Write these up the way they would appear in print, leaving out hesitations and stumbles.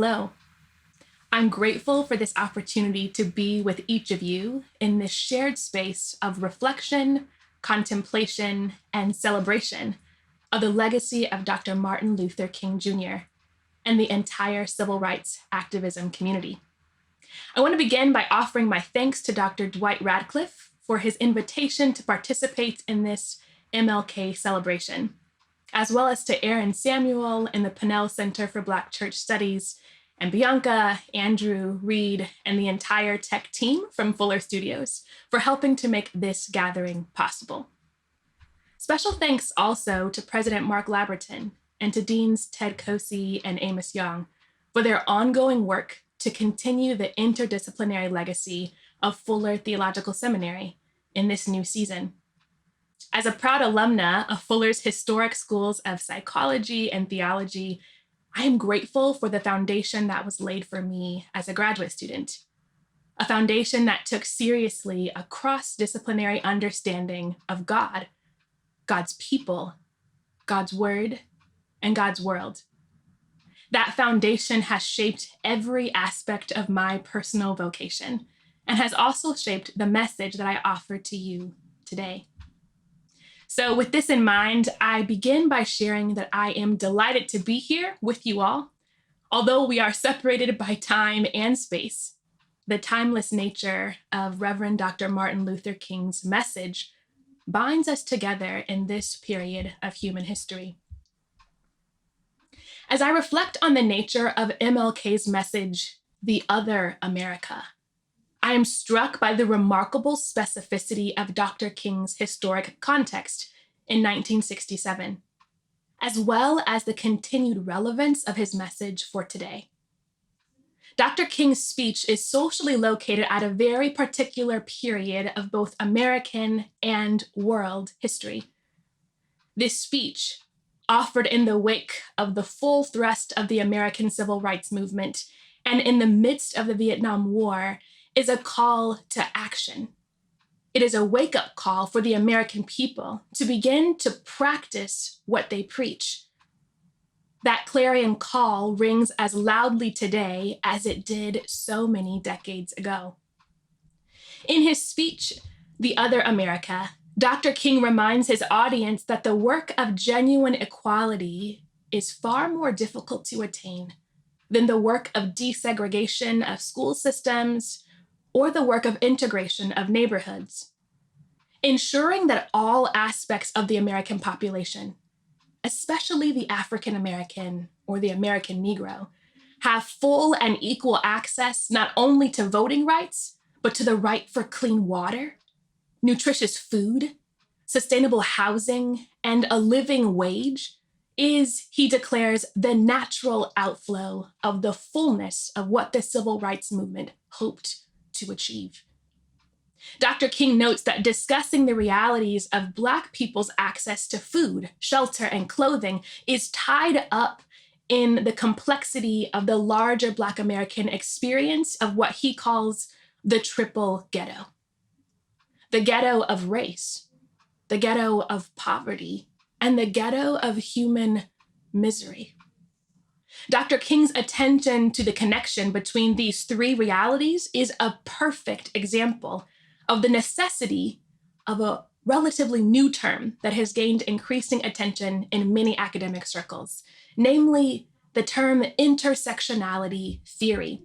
Hello. I'm grateful for this opportunity to be with each of you in this shared space of reflection, contemplation, and celebration of the legacy of Dr. Martin Luther King Jr. and the entire civil rights activism community. I want to begin by offering my thanks to Dr. Dwight Radcliffe for his invitation to participate in this MLK celebration, as well as to Aaron Samuel in the Pinnell Center for Black Church Studies, and Bianca, Andrew, Reed, and the entire tech team from Fuller Studios for helping to make this gathering possible. Special thanks also to President Mark Labberton and to Deans Ted Kosey and Amos Young for their ongoing work to continue the interdisciplinary legacy of Fuller Theological Seminary in this new season. As a proud alumna of Fuller's historic schools of psychology and theology, I am grateful for the foundation that was laid for me as a graduate student, a foundation that took seriously a cross-disciplinary understanding of God, God's people, God's word, and God's world. That foundation has shaped every aspect of my personal vocation and has also shaped the message that I offer to you today. So with this in mind, I begin by sharing that I am delighted to be here with you all. Although we are separated by time and space, the timeless nature of Reverend Dr. Martin Luther King's message binds us together in this period of human history. As I reflect on the nature of MLK's message, The Other America, I am struck by the remarkable specificity of Dr. King's historic context in 1967, as well as the continued relevance of his message for today. Dr. King's speech is socially located at a very particular period of both American and world history. This speech, offered in the wake of the full thrust of the American Civil Rights Movement and in the midst of the Vietnam War, is a call to action. It is a wake-up call for the American people to begin to practice what they preach. That clarion call rings as loudly today as it did so many decades ago. In his speech, The Other America, Dr. King reminds his audience that the work of genuine equality is far more difficult to attain than the work of desegregation of school systems or the work of integration of neighborhoods. Ensuring that all aspects of the American population, especially the African American or the American Negro, have full and equal access not only to voting rights, but to the right for clean water, nutritious food, sustainable housing, and a living wage is, he declares, the natural outflow of the fullness of what the civil rights movement hoped to achieve. Dr. King notes that discussing the realities of Black people's access to food, shelter, and clothing is tied up in the complexity of the larger Black American experience of what he calls the triple ghetto. The ghetto of race, the ghetto of poverty, and the ghetto of human misery. Dr. King's attention to the connection between these three realities is a perfect example of the necessity of a relatively new term that has gained increasing attention in many academic circles, namely the term intersectionality theory.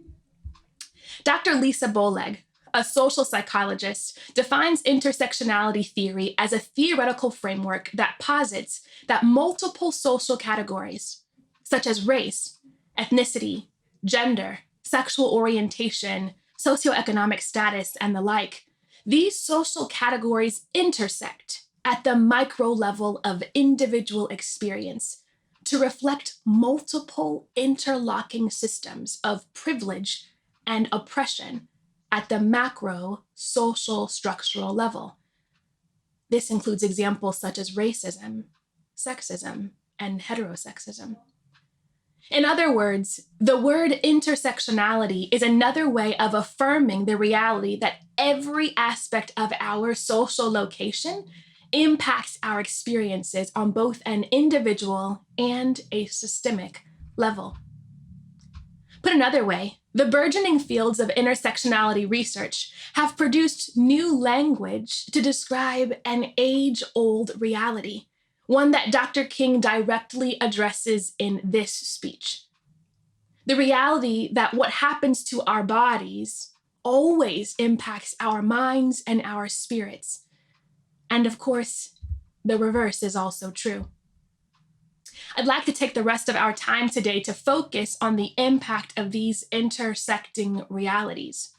Dr. Lisa Boleg, a social psychologist, defines intersectionality theory as a theoretical framework that posits that multiple social categories, such as race, ethnicity, gender, sexual orientation, socioeconomic status, and the like, these social categories intersect at the micro level of individual experience to reflect multiple interlocking systems of privilege and oppression at the macro social structural level. This includes examples such as racism, sexism, and heterosexism. In other words, the word intersectionality is another way of affirming the reality that every aspect of our social location impacts our experiences on both an individual and a systemic level. Put another way, the burgeoning fields of intersectionality research have produced new language to describe an age-old reality, one that Dr. King directly addresses in this speech. The reality that what happens to our bodies always impacts our minds and our spirits. And of course, the reverse is also true. I'd like to take the rest of our time today to focus on the impact of these intersecting realities.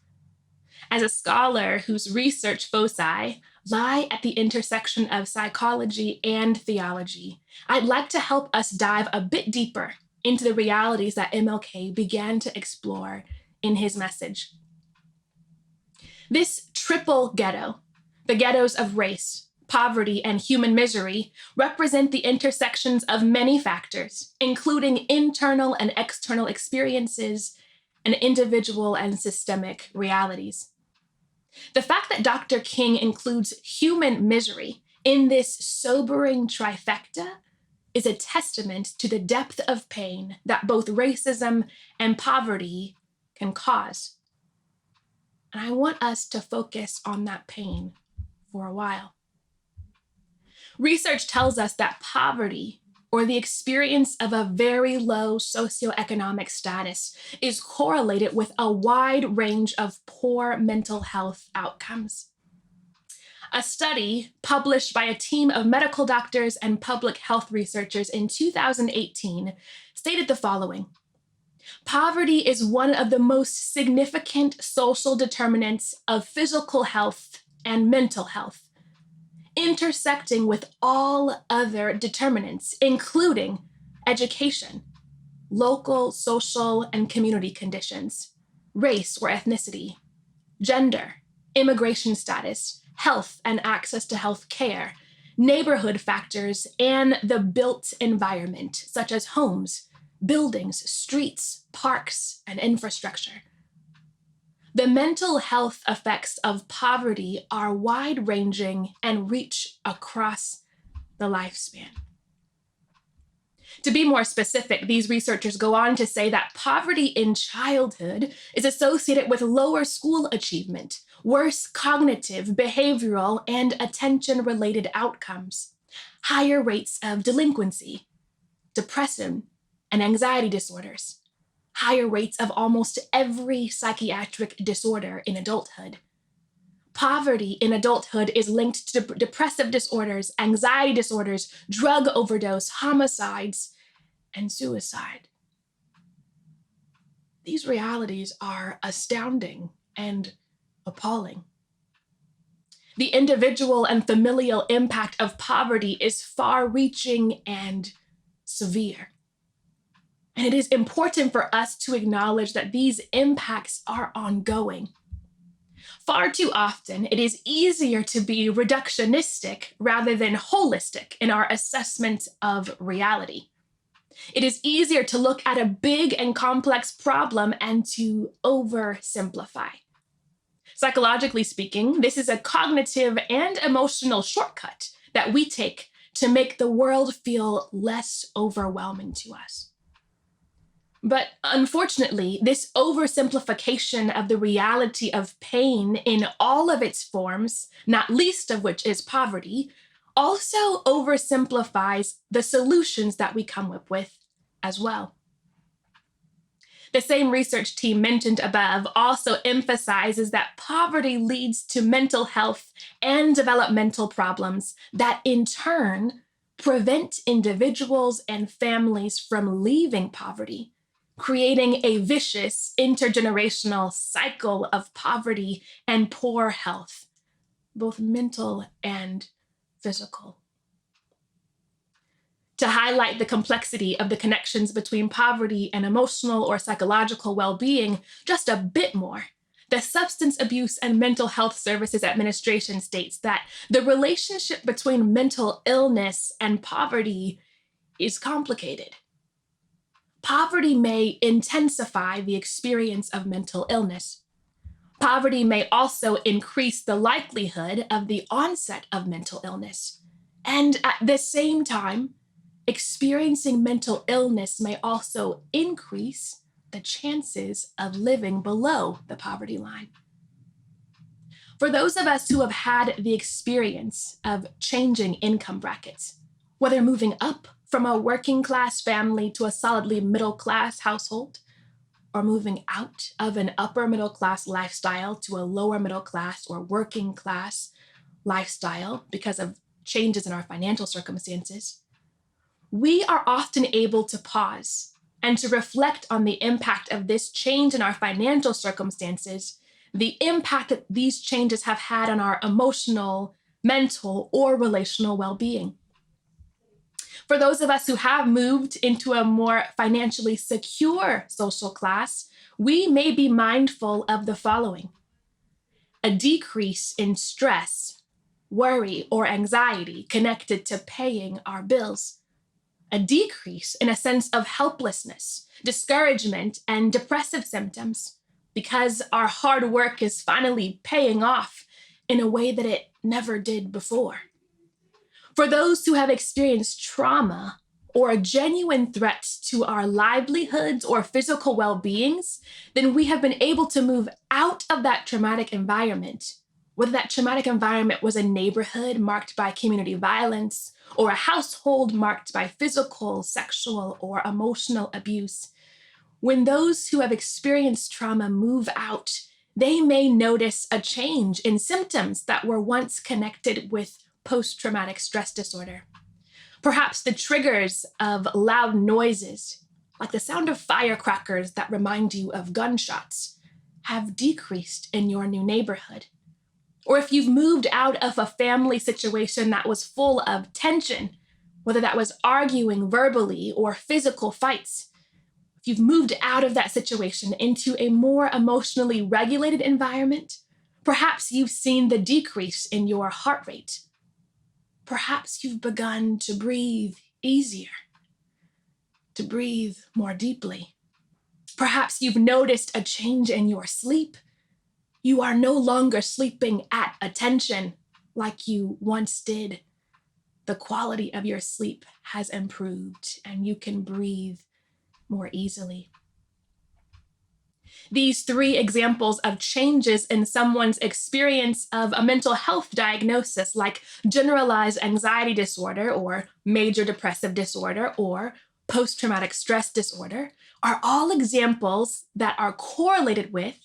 As a scholar whose research foci lie at the intersection of psychology and theology, I'd like to help us dive a bit deeper into the realities that MLK began to explore in his message. This triple ghetto, the ghettos of race, poverty, and human misery, represent the intersections of many factors, including internal and external experiences and individual and systemic realities. The fact that Dr. King includes human misery in this sobering trifecta is a testament to the depth of pain that both racism and poverty can cause. And I want us to focus on that pain for a while. Research tells us that poverty, or the experience of a very low socioeconomic status, is correlated with a wide range of poor mental health outcomes. A study published by a team of medical doctors and public health researchers in 2018 stated the following: poverty is one of the most significant social determinants of physical health and mental health, intersecting with all other determinants, including education, local, social, and community conditions, race or ethnicity, gender, immigration status, health and access to health care, neighborhood factors, and the built environment, such as homes, buildings, streets, parks, and infrastructure. The mental health effects of poverty are wide-ranging and reach across the lifespan. To be more specific, these researchers go on to say that poverty in childhood is associated with lower school achievement, worse cognitive, behavioral, and attention-related outcomes, higher rates of delinquency, depression, and anxiety disorders, higher rates of almost every psychiatric disorder in adulthood. Poverty in adulthood is linked to depressive disorders, anxiety disorders, drug overdose, homicides, and suicide. These realities are astounding and appalling. The individual and familial impact of poverty is far-reaching and severe. And it is important for us to acknowledge that these impacts are ongoing. Far too often, it is easier to be reductionistic rather than holistic in our assessment of reality. It is easier to look at a big and complex problem and to oversimplify. Psychologically speaking, this is a cognitive and emotional shortcut that we take to make the world feel less overwhelming to us. But unfortunately, this oversimplification of the reality of pain in all of its forms, not least of which is poverty, also oversimplifies the solutions that we come up with as well. The same research team mentioned above also emphasizes that poverty leads to mental health and developmental problems that in turn prevent individuals and families from leaving poverty, creating a vicious intergenerational cycle of poverty and poor health, both mental and physical. To highlight the complexity of the connections between poverty and emotional or psychological well-being just a bit more, the Substance Abuse and Mental Health Services Administration states that the relationship between mental illness and poverty is complicated. Poverty may intensify the experience of mental illness. Poverty may also increase the likelihood of the onset of mental illness. And at the same time, experiencing mental illness may also increase the chances of living below the poverty line. For those of us who have had the experience of changing income brackets, whether moving up from a working class family to a solidly middle class household, or moving out of an upper middle class lifestyle to a lower middle class or working class lifestyle because of changes in our financial circumstances, we are often able to pause and to reflect on the impact of this change in our financial circumstances, the impact that these changes have had on our emotional, mental, or relational well-being. For those of us who have moved into a more financially secure social class, we may be mindful of the following: a decrease in stress, worry, or anxiety connected to paying our bills, a decrease in a sense of helplessness, discouragement, and depressive symptoms because our hard work is finally paying off in a way that it never did before. For those who have experienced trauma or a genuine threat to our livelihoods or physical well-beings, then we have been able to move out of that traumatic environment, whether that traumatic environment was a neighborhood marked by community violence or a household marked by physical, sexual, or emotional abuse. When those who have experienced trauma move out, they may notice a change in symptoms that were once connected with post-traumatic stress disorder. Perhaps the triggers of loud noises, like the sound of firecrackers that remind you of gunshots, have decreased in your new neighborhood. Or if you've moved out of a family situation that was full of tension, whether that was arguing verbally or physical fights, if you've moved out of that situation into a more emotionally regulated environment, perhaps you've seen the decrease in your heart rate. Perhaps you've begun to breathe easier, to breathe more deeply. Perhaps you've noticed a change in your sleep. You are no longer sleeping at attention like you once did. The quality of your sleep has improved and you can breathe more easily. These three examples of changes in someone's experience of a mental health diagnosis, like generalized anxiety disorder or major depressive disorder or post-traumatic stress disorder, are all examples that are correlated with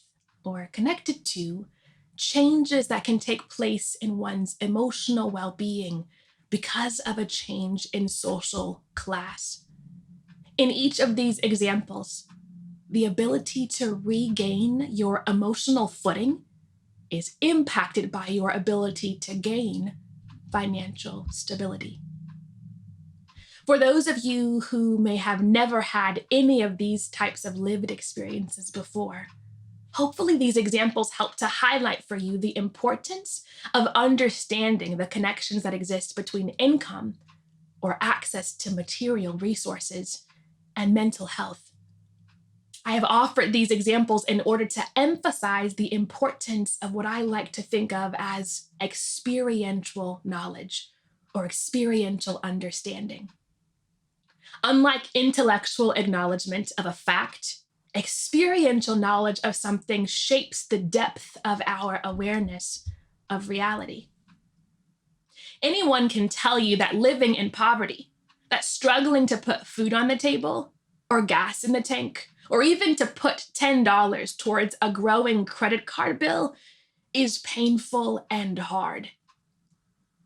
or connected to changes that can take place in one's emotional well-being because of a change in social class. In each of these examples, the ability to regain your emotional footing is impacted by your ability to gain financial stability. For those of you who may have never had any of these types of lived experiences before, hopefully these examples help to highlight for you the importance of understanding the connections that exist between income or access to material resources and mental health. I have offered these examples in order to emphasize the importance of what I like to think of as experiential knowledge or experiential understanding. Unlike intellectual acknowledgement of a fact, experiential knowledge of something shapes the depth of our awareness of reality. Anyone can tell you that living in poverty, that struggling to put food on the table or gas in the tank, or even to put $10 towards a growing credit card bill is painful and hard.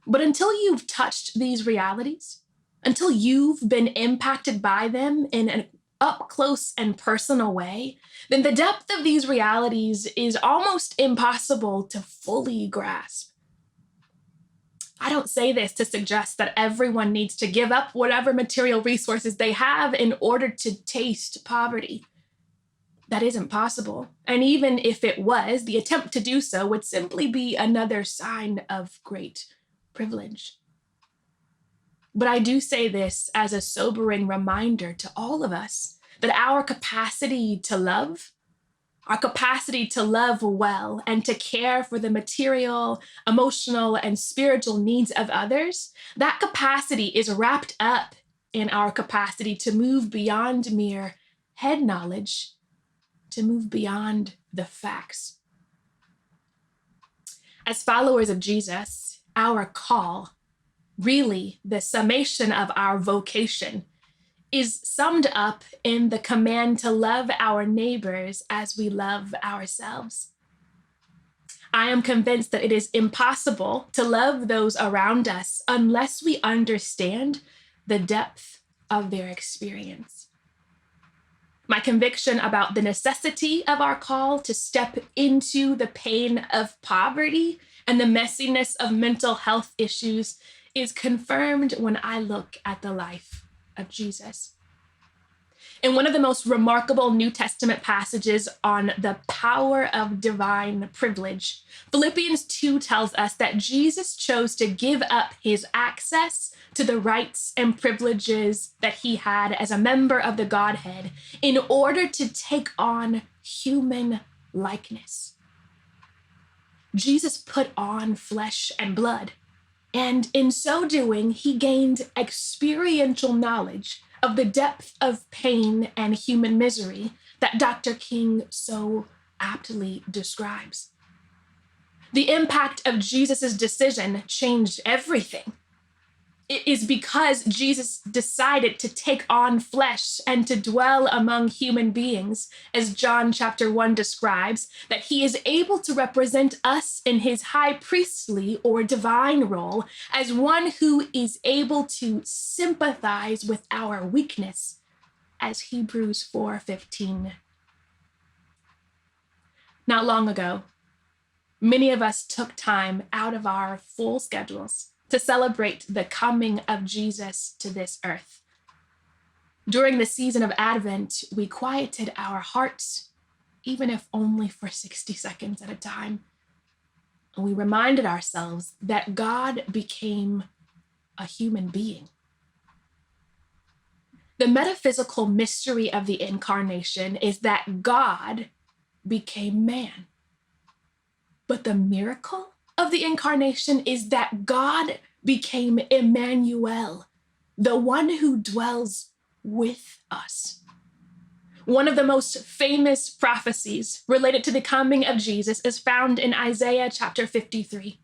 But until you've touched these realities, until you've been impacted by them in an up-close and personal way, then the depth of these realities is almost impossible to fully grasp. I don't say this to suggest that everyone needs to give up whatever material resources they have in order to taste poverty. That isn't possible. And even if it was, the attempt to do so would simply be another sign of great privilege. But I do say this as a sobering reminder to all of us that our capacity to love, our capacity to love well and to care for the material, emotional, and spiritual needs of others, that capacity is wrapped up in our capacity to move beyond mere head knowledge to move beyond the facts. As followers of Jesus, our call, really the summation of our vocation, is summed up in the command to love our neighbors as we love ourselves. I am convinced that it is impossible to love those around us unless we understand the depth of their experience. My conviction about the necessity of our call to step into the pain of poverty and the messiness of mental health issues is confirmed when I look at the life of Jesus. In one of the most remarkable New Testament passages on the power of divine privilege, Philippians 2 tells us that Jesus chose to give up his access to the rights and privileges that he had as a member of the Godhead in order to take on human likeness. Jesus put on flesh and blood, and in so doing, he gained experiential knowledge of the depth of pain and human misery that Dr. King so aptly describes. The impact of Jesus' decision changed everything. It is because Jesus decided to take on flesh and to dwell among human beings, as John chapter 1 describes, that he is able to represent us in his high priestly or divine role as one who is able to sympathize with our weakness, as Hebrews 4:15. Not long ago, many of us took time out of our full schedules to celebrate the coming of Jesus to this earth. During the season of Advent, we quieted our hearts, even if only for 60 seconds at a time. And we reminded ourselves that God became a human being. The metaphysical mystery of the incarnation is that God became man. But the miracle of the incarnation is that God became Emmanuel, the one who dwells with us. One of the most famous prophecies related to the coming of Jesus is found in Isaiah chapter 53.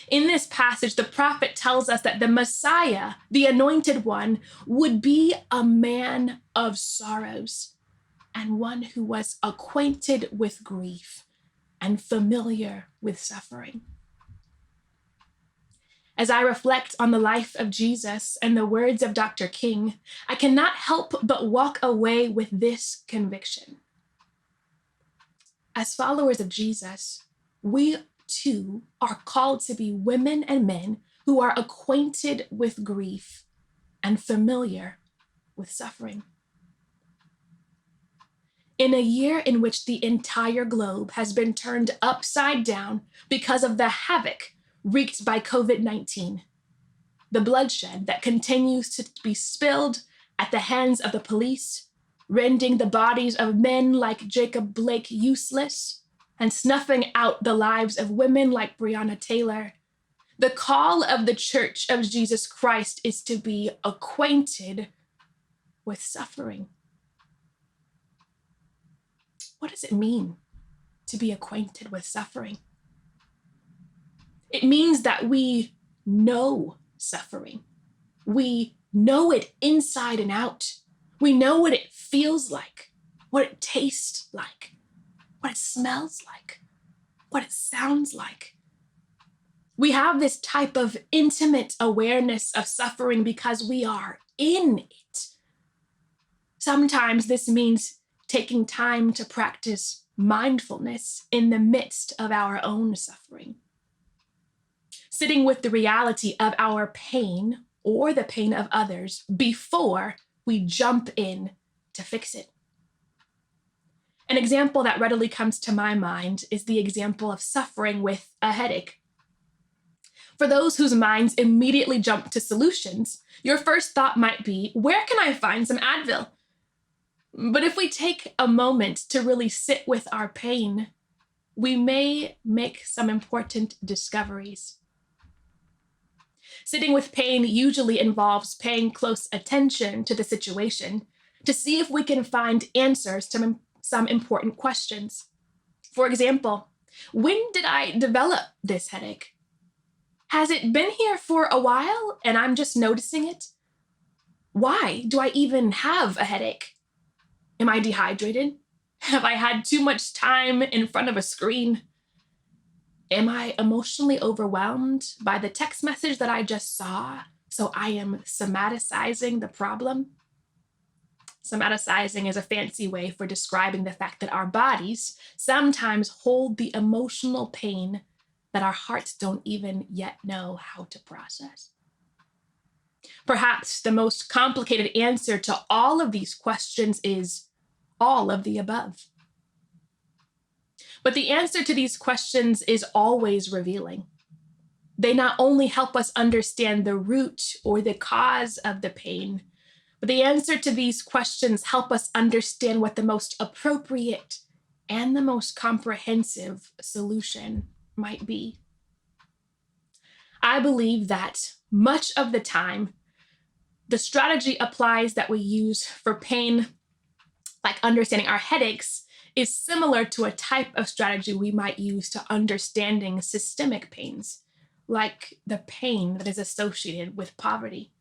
In this passage, the prophet tells us that the Messiah, the anointed one, would be a man of sorrows and one who was acquainted with grief and familiar with suffering. As I reflect on the life of Jesus and the words of Dr. King, I cannot help but walk away with this conviction. As followers of Jesus, we too are called to be women and men who are acquainted with grief and familiar with suffering. In a year in which the entire globe has been turned upside down because of the havoc wreaked by COVID-19, the bloodshed that continues to be spilled at the hands of the police, rendering the bodies of men like Jacob Blake useless, and snuffing out the lives of women like Breonna Taylor, the call of the Church of Jesus Christ is to be acquainted with suffering. What does it mean to be acquainted with suffering? It means that we know suffering. We know it inside and out. We know what it feels like, what it tastes like, what it smells like, what it sounds like. We have this type of intimate awareness of suffering because we are in it. Sometimes this means taking time to practice mindfulness in the midst of our own suffering. Sitting with the reality of our pain or the pain of others before we jump in to fix it. An example that readily comes to my mind is the example of suffering with a headache. For those whose minds immediately jump to solutions, your first thought might be, where can I find some Advil? But if we take a moment to really sit with our pain, we may make some important discoveries. Sitting with pain usually involves paying close attention to the situation to see if we can find answers to some important questions. For example, when did I develop this headache? Has it been here for a while and I'm just noticing it? Why do I even have a headache? Am I dehydrated? Have I had too much time in front of a screen? Am I emotionally overwhelmed by the text message that I just saw, so I am somaticizing the problem? Somaticizing is a fancy way for describing the fact that our bodies sometimes hold the emotional pain that our hearts don't even yet know how to process. Perhaps the most complicated answer to all of these questions is all of the above. But the answer to these questions is always revealing. They not only help us understand the root or the cause of the pain, but the answer to these questions help us understand what the most appropriate and the most comprehensive solution might be. I believe that much of the time, the strategy applies that we use for pain, like understanding our headaches, is similar to a type of strategy we might use to understanding systemic pains, like the pain that is associated with poverty.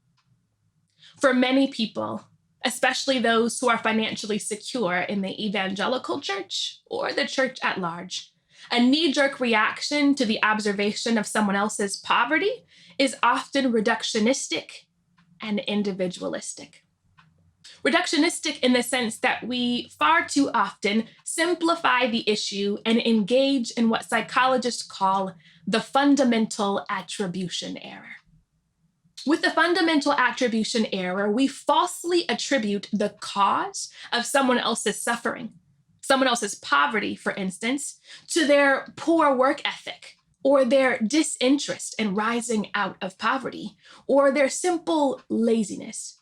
For many people, especially those who are financially secure in the evangelical church or the church at large, a knee-jerk reaction to the observation of someone else's poverty is often reductionistic and individualistic. Reductionistic in the sense that we far too often simplify the issue and engage in what psychologists call the fundamental attribution error. With the fundamental attribution error, we falsely attribute the cause of someone else's suffering, someone else's poverty, for instance, to their poor work ethic, or their disinterest in rising out of poverty, or their simple laziness.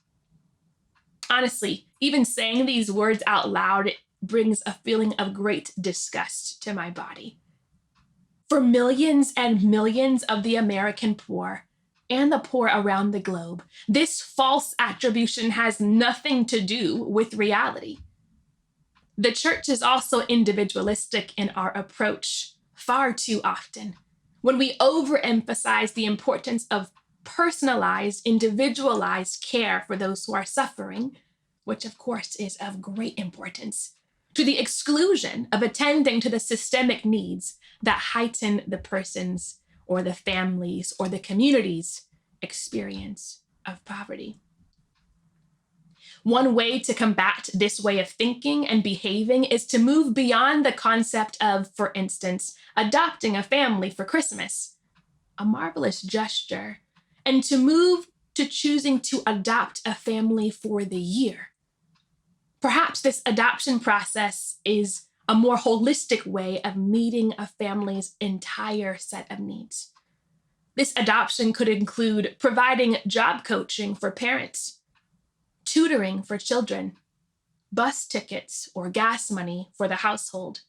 Honestly, even saying these words out loud brings a feeling of great disgust to my body. For millions and millions of the American poor, and the poor around the globe, this false attribution has nothing to do with reality. The church is also individualistic in our approach far too often. When we overemphasize the importance of personalized, individualized care for those who are suffering, which of course is of great importance, to the exclusion of attending to the systemic needs that heighten the person's or the families or the community's experience of poverty. One way to combat this way of thinking and behaving is to move beyond the concept of, for instance, adopting a family for Christmas, a marvelous gesture, and to move to choosing to adopt a family for the year. Perhaps this adoption process is a more holistic way of meeting a family's entire set of needs. This adoption could include providing job coaching for parents, tutoring for children, bus tickets or gas money for the household,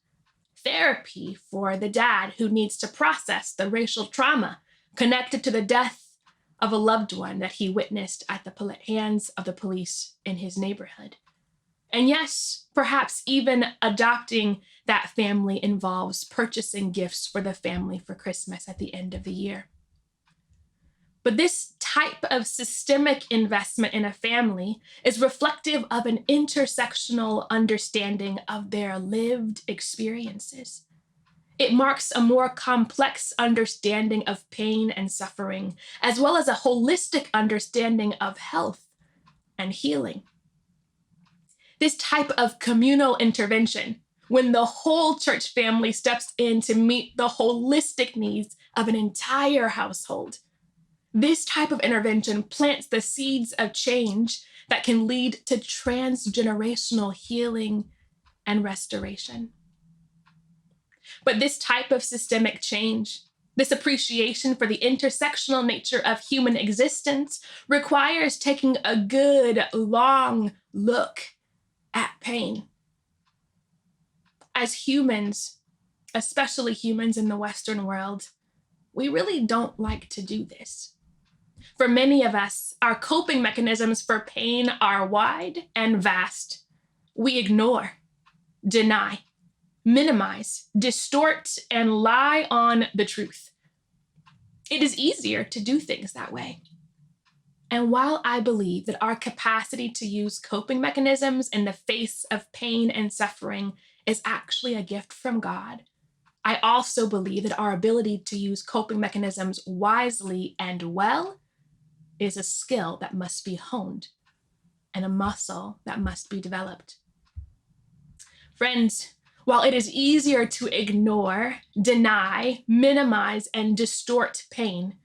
therapy for the dad who needs to process the racial trauma connected to the death of a loved one that he witnessed at the hands of the police in his neighborhood. And yes, perhaps even adopting that family involves purchasing gifts for the family for Christmas at the end of the year. But this type of systemic investment in a family is reflective of an intersectional understanding of their lived experiences. It marks a more complex understanding of pain and suffering, as well as a holistic understanding of health and healing. This type of communal intervention, when the whole church family steps in to meet the holistic needs of an entire household, this type of intervention plants the seeds of change that can lead to transgenerational healing and restoration. But this type of systemic change, this appreciation for the intersectional nature of human existence, requires taking a good, long look at pain. As humans, especially humans in the Western world, we really don't like to do this. For many of us, our coping mechanisms for pain are wide and vast. We ignore, deny, minimize, distort, and lie on the truth. It is easier to do things that way. And while I believe that our capacity to use coping mechanisms in the face of pain and suffering is actually a gift from God, I also believe that our ability to use coping mechanisms wisely and well is a skill that must be honed and a muscle that must be developed. Friends, while it is easier to ignore, deny, minimize, and distort pain,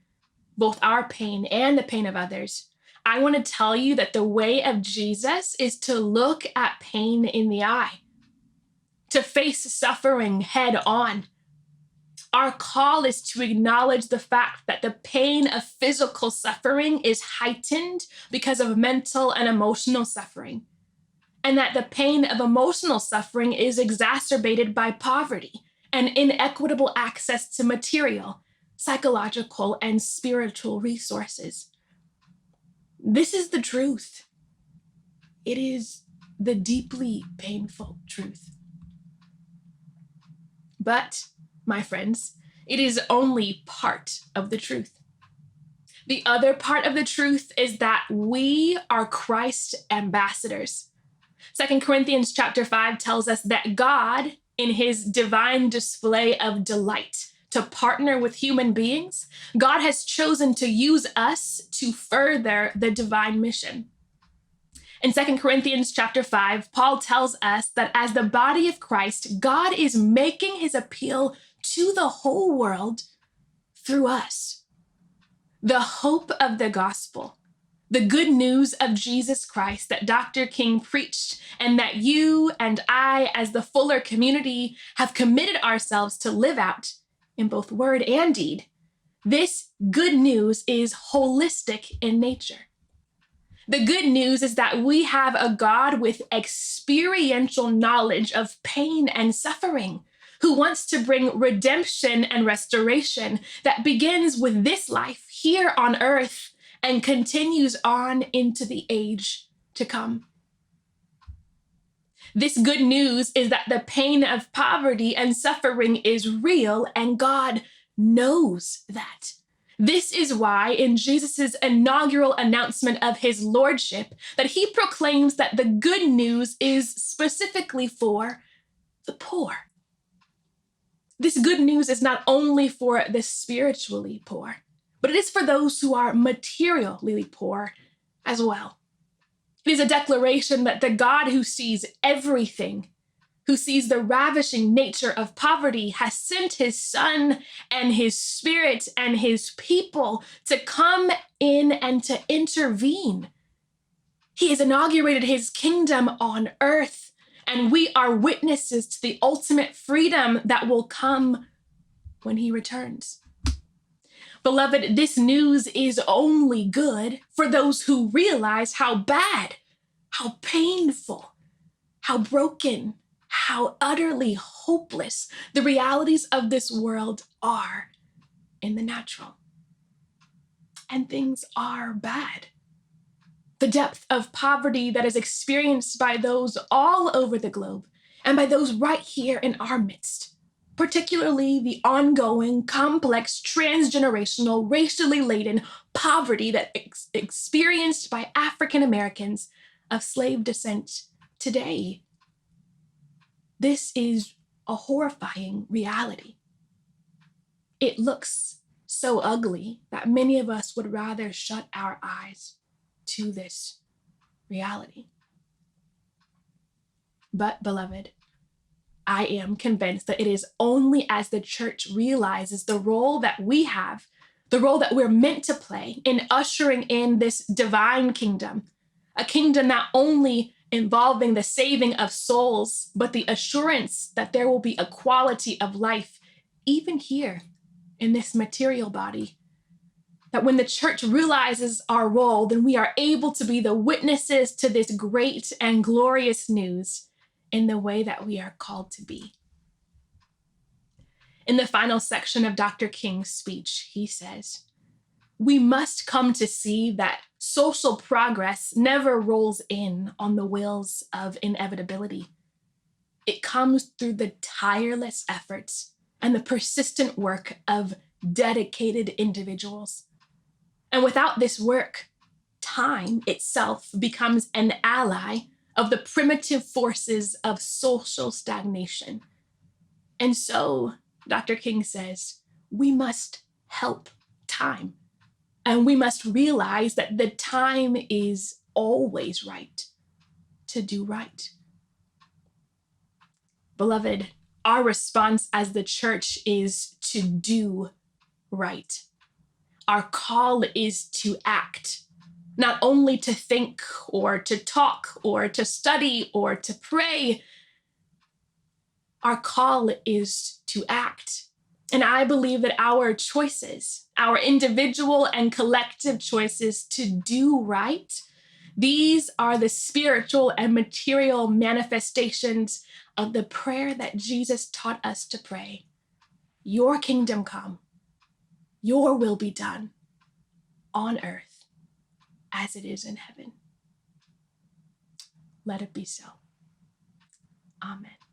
both our pain and the pain of others, I want to tell you that the way of Jesus is to look at pain in the eye, to face suffering head on. Our call is to acknowledge the fact that the pain of physical suffering is heightened because of mental and emotional suffering, and that the pain of emotional suffering is exacerbated by poverty and inequitable access to material, psychological, and spiritual resources. This is the truth. It is the deeply painful truth. But, my friends, it is only part of the truth. The other part of the truth is that we are Christ ambassadors. 2 Corinthians chapter 5 tells us that God, in his divine display of delight to partner with human beings, God has chosen to use us to further the divine mission. In 2 Corinthians chapter 5, Paul tells us that as the body of Christ, God is making his appeal to the whole world through us. The hope of the gospel, the good news of Jesus Christ that Dr. King preached and that you and I, as the Fuller community, have committed ourselves to live out in both word and deed. This good news is holistic in nature. The good news is that we have a God with experiential knowledge of pain and suffering, who wants to bring redemption and restoration that begins with this life here on earth and continues on into the age to come. This good news is that the pain of poverty and suffering is real, and God knows that. This is why in Jesus' inaugural announcement of his lordship, that he proclaims that the good news is specifically for the poor. This good news is not only for the spiritually poor, but it is for those who are materially poor as well. It is a declaration that the God who sees everything, who sees the ravishing nature of poverty, has sent his Son and his Spirit and his people to come in and to intervene. He has inaugurated his kingdom on earth, and we are witnesses to the ultimate freedom that will come when he returns. Beloved, this news is only good for those who realize how bad, how painful, how broken, how utterly hopeless the realities of this world are in the natural. And things are bad. The depth of poverty that is experienced by those all over the globe and by those right here in our midst, particularly the ongoing, complex, transgenerational, racially laden poverty that experienced by African Americans of slave descent today. This is a horrifying reality. It looks so ugly that many of us would rather shut our eyes to this reality. But, beloved, I am convinced that it is only as the church realizes the role that we have, the role that we're meant to play in ushering in this divine kingdom, a kingdom not only involving the saving of souls, but the assurance that there will be a quality of life, even here in this material body. That when the church realizes our role, then we are able to be the witnesses to this great and glorious news in the way that we are called to be. In the final section of Dr. King's speech, he says, "We must come to see that social progress never rolls in on the wheels of inevitability. It comes through the tireless efforts and the persistent work of dedicated individuals. And without this work, time itself becomes an ally of the primitive forces of social stagnation. And so, Dr. King says, we must help time. And we must realize that the time is always right to do right. Beloved, our response as the church is to do right. Our call is to act, not only to think or to talk or to study or to pray. Our call is to act. And I believe that our choices, our individual and collective choices to do right, these are the spiritual and material manifestations of the prayer that Jesus taught us to pray. Your kingdom come, your will be done on earth as it is in heaven. Let it be so. Amen.